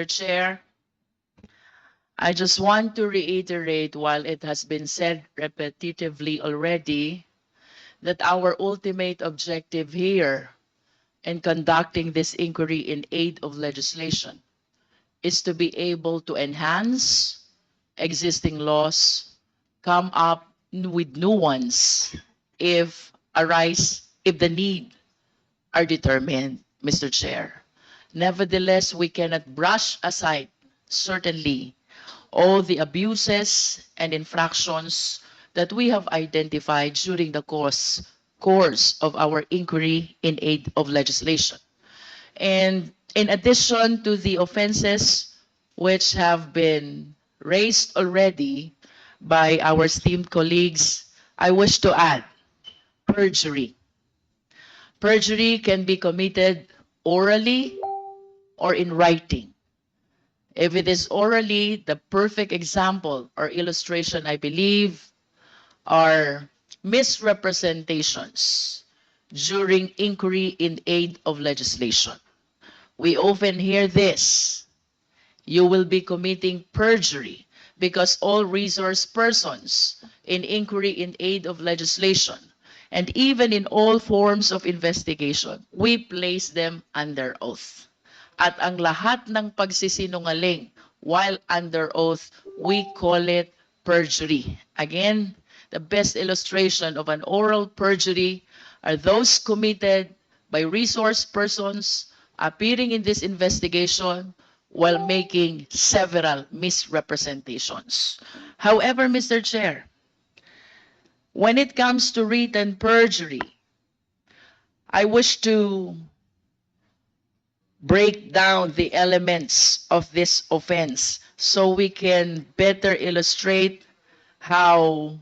Chair, I just want to reiterate, while it has been said repetitively already, that our ultimate objective here in conducting this inquiry in aid of legislation is to be able to enhance existing laws, come up with new ones if the need are determined, Mr. Chair. Nevertheless, we cannot brush aside, certainly, all the abuses and infractions that we have identified during the course of our inquiry in aid of legislation. And in addition to the offenses which have been raised already by our esteemed colleagues, I wish to add perjury. Perjury can be committed orally or in writing. If it is orally, the perfect example or illustration, I believe, are misrepresentations during inquiry in aid of legislation. We often hear this: you will be committing perjury because all resource persons in inquiry in aid of legislation and even in all forms of investigation, we place them under oath. At ang lahat ng pagsisinungaling while under oath, we call it perjury. Again, the best illustration of an oral perjury are those committed by resource persons appearing in this investigation while making several misrepresentations. However, Mr. Chair, when it comes to written perjury, I wish to break down the elements of this offense so we can better illustrate how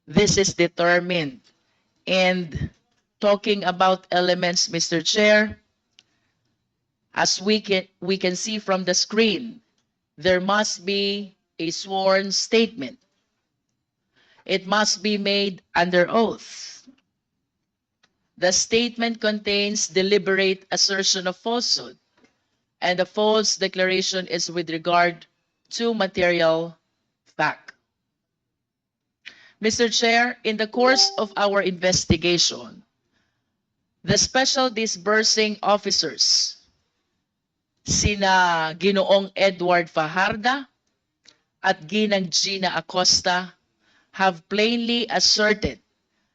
this is determined. And talking about elements, Mr. Chair, as we can see from the screen, there must be a sworn statement. It must be made under oath. The statement contains deliberate assertion of falsehood, and the false declaration is with regard to material fact. Mr. Chair, in the course of our investigation, the special disbursing officers, sina Ginoong Edward Fajarda at Ginang Gina Acosta, have plainly asserted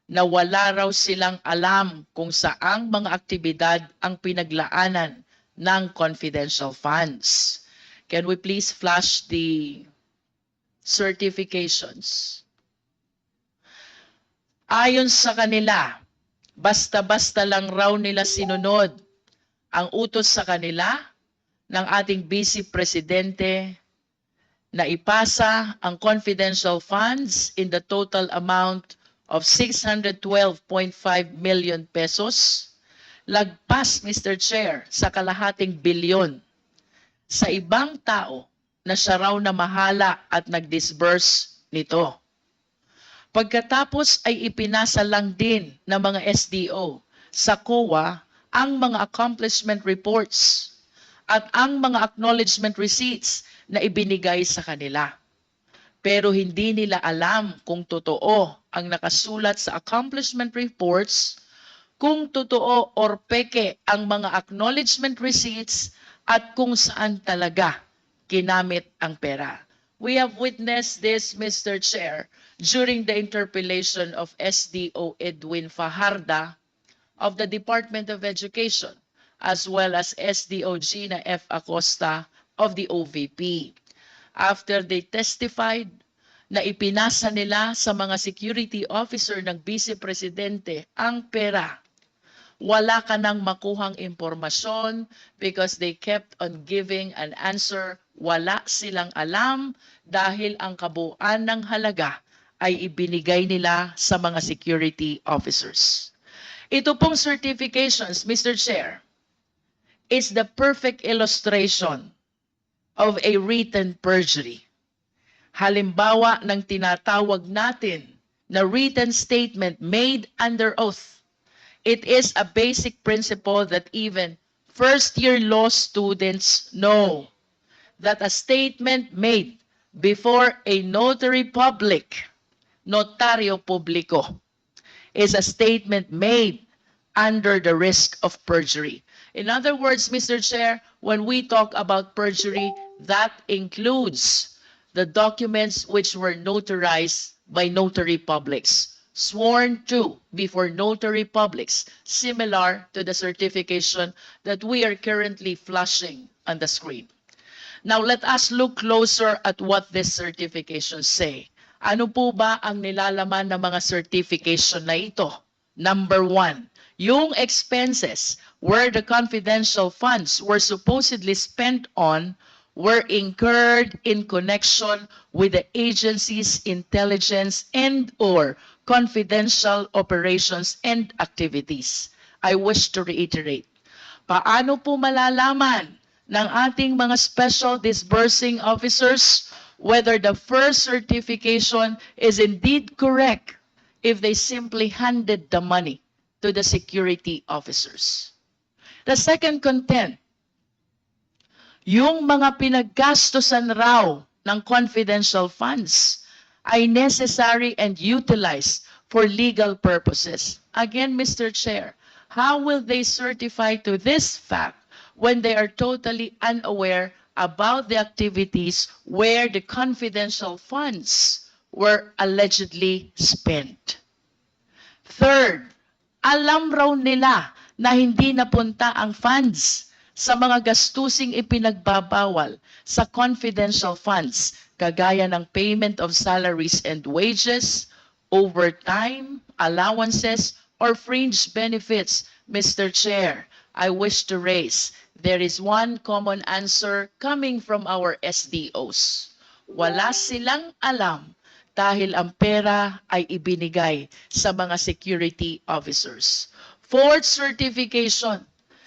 na wala raw silang alam kung saang mga aktibidad ang pinaglaanan ng confidential funds. Can we please flash the certifications? Ayon sa kanila, basta-basta lang raw nila sinunod ang utos sa kanila ng ating Vice Presidente na ipasa ang confidential funds in the total amount of 612.5 million pesos, lagpas, Mr. Chair, sa kalahating bilyon sa ibang tao na siya raw na mahala at nag-disburse nito. Pagkatapos ay ipinasa lang din ng mga SDO sa COA ang mga accomplishment reports at ang mga acknowledgement receipts na ibinigay sa kanila. Pero hindi nila alam kung totoo ang nakasulat sa accomplishment reports, kung totoo or peke ang mga acknowledgement receipts at kung saan talaga ginamit ang pera. We have witnessed this, Mr. Chair, during the interpellation of SDO Edwin Fajarda of the Department of Education, as well as SDO Gina F. Acosta of the OVP. After they testified na ipinasa nila sa mga security officer ng Vice Presidente ang pera, wala ka nang makuhang impormasyon because they kept on giving an answer. Wala silang alam dahil ang kabuuan ng halaga ay ibinigay nila sa mga security officers. Ito pong certifications, Mr. Chair, is the perfect illustration of a written perjury. Halimbawa ng tinatawag natin na written statement made under oath. It is a basic principle that even first-year law students know. that a statement made before a notary public, notario publico, is a statement made under the risk of perjury. In other words, Mr. Chair, when we talk about perjury, that includes the documents which were notarized by notary publics, sworn to before notary publics, similar to the certification that we are currently flashing on the screen. Now, let us look closer at what these certifications say. Ano po ba ang nilalaman ng mga certification na ito? Number one, yung expenses where the confidential funds were supposedly spent on were incurred in connection with the agency's intelligence and or confidential operations and activities. I wish to reiterate, paano po malalaman ng ating mga special disbursing officers whether the first certification is indeed correct if they simply handed the money to the security officers? The second content, yung mga pinaggastosan raw ng confidential funds ay necessary and utilized for legal purposes. Again, Mr. Chair, how will they certify to this fact when they are totally unaware about the activities where the confidential funds were allegedly spent? Third, alam raw nila na hindi napunta ang funds sa mga gastusing ipinagbabawal sa confidential funds, kagaya ng payment of salaries and wages, overtime, allowances, or fringe benefits. Mr. Chair, I wish to raise, there is one common answer coming from our SDOs. Wala silang alam dahil ang pera ay ibinigay sa mga security officers. Fourth certification,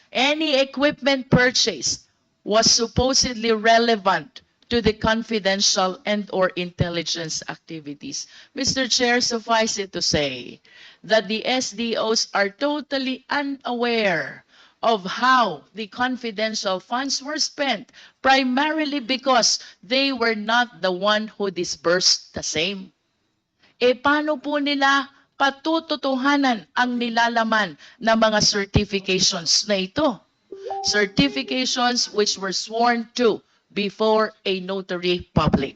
any equipment purchased was supposedly relevant to the confidential and or intelligence activities. Mr. Chair, suffice it to say that the SDOs are totally unaware of how the confidential funds were spent, primarily because they were not the one who disbursed the same. E paano po nila patututuhanan ang nilalaman ng mga certifications na ito? Certifications which were sworn to before a notary public.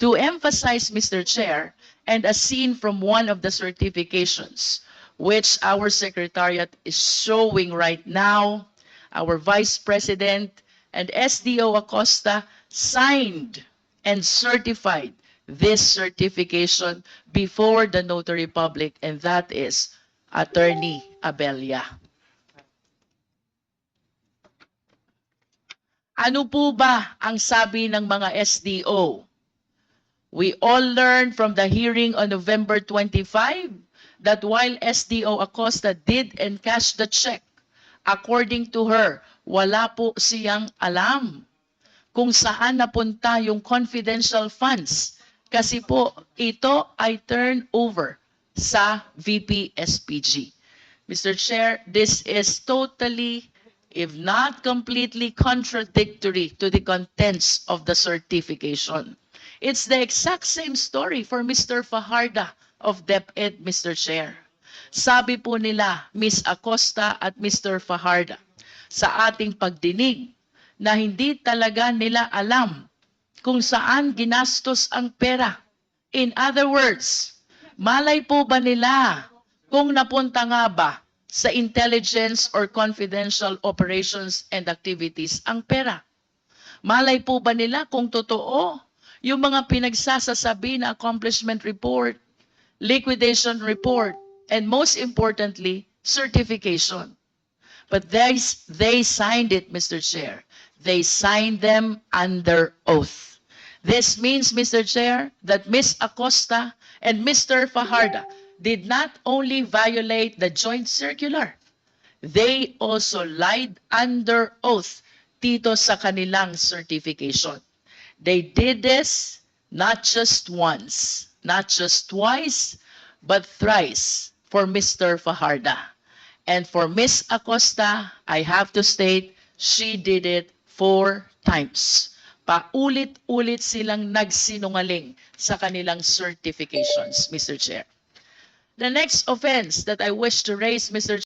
To emphasize, Mr. Chair, and as seen from one of the certifications, which our Secretariat is showing right now, our Vice President and SDO Acosta signed and certified this certification before the notary public, and that is Attorney Abella. Ano po ba ang sabi ng mga SDO? We all learned from the hearing on November 25 that while SDO Acosta did encash the check, according to her, wala po siyang alam kung saan napunta yung confidential funds kasi po ito ay turn over sa VP SPG. Mr. Chair, this is totally, if not completely, contradictory to the contents of the certification. It's the exact same story for Mr. Fajarda of DepEd, Mr. Chair. Sabi po nila, Ms. Acosta at Mr. Fajarda, sa ating pagdinig na hindi talaga nila alam kung saan ginastos ang pera. In other words, malay po ba nila kung napunta nga ba sa intelligence or confidential operations and activities ang pera? Malay po ba nila kung totoo yung mga pinagsasasabi na accomplishment report, liquidation report, and most importantly, certification? But they signed it, Mr. Chair. They signed them under oath. This means, Mr. Chair, that Ms. Acosta and Mr. Fajarda did not only violate the joint circular, they also lied under oath dito sa kanilang certification. They did this not just once, not just twice, but thrice for Mr. Fajarda. And for Ms. Acosta, I have to state, she did it 4 times. Paulit-ulit silang nagsinungaling sa kanilang certifications, Mr. Chair. The next offense that I wish to raise, Mr.